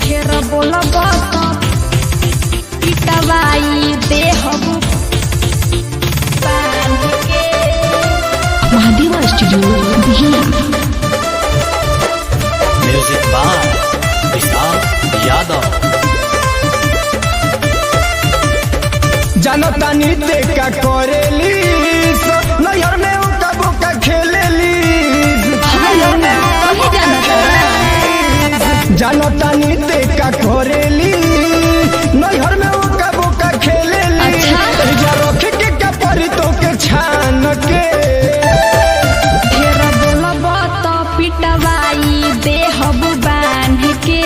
ढेर बोलब त पिटवाई देहब बांध के। महादेवा स्टूडियो बिहिया। म्यूजिक बाय विशाल यादव। जनता नीति का करेली नैहर में उका बुका खेलेली। जनता नीति का करेली नैहर में उका बुका खेलेली। रख के कपड़ी तो के छान के ढेर बोलब त पिटवाई देहब बांध के।